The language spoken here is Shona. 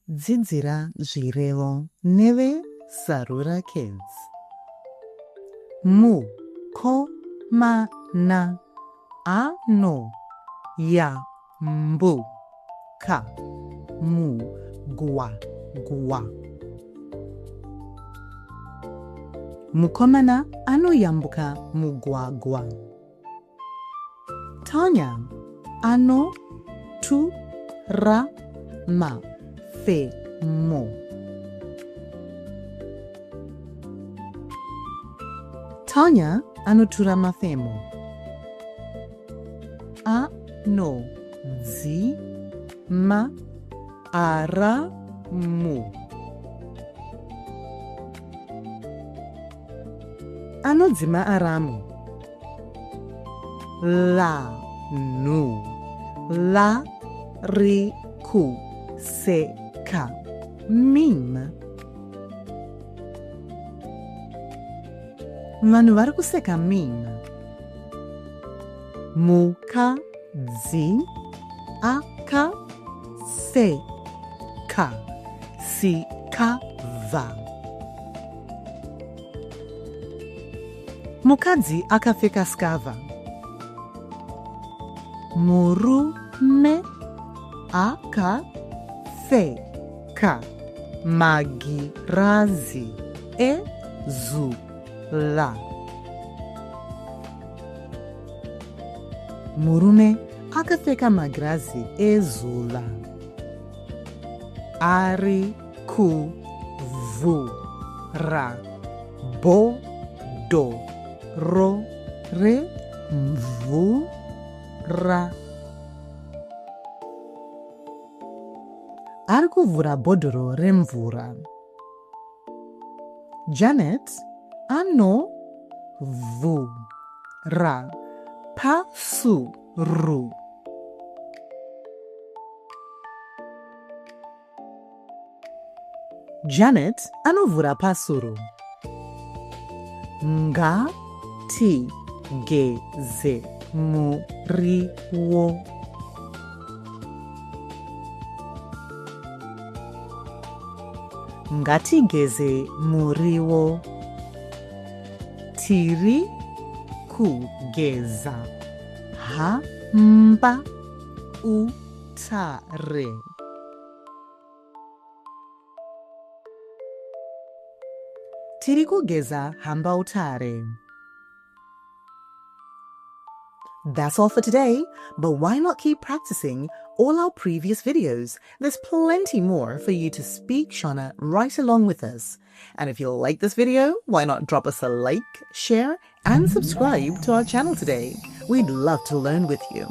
Dzidzira zvirelo neve Sarura Kids. Mu, ko, ma, na, a, no, ya, mbu, ka, mu, gwa, gwa. Mukomana anoyambuka mugwagwa. Tanya ano tu ra ma fe mo. Tanya anotura mafemo. A no zi ma ara mu. Anodzima aramu. La nu la ri ku se ka mim. Vanhu vari kuseka mim. Muka zi aka se ka si ka va. Mukadzi akapfeka skava. Murume akapfeka magirazi ezula. Murume akapfeka magirazi ezula. Ari kuvura bodo ro re mvura. Ari kuvhura bhodhoro remvura. Janet anovhura pasuru. Janet anovhura pasuru. Ngatigeze muriwo. Ngatigeze muriwo. Tiri kugeza hamba utare. Tiri kugeza hamba utare. That's all for today, but why not keep practicing all our previous videos? There's plenty more for you to speak Shona right along with us. And if you like this video, why not drop us a like, share, and subscribe to our channel today? We'd love to learn with you.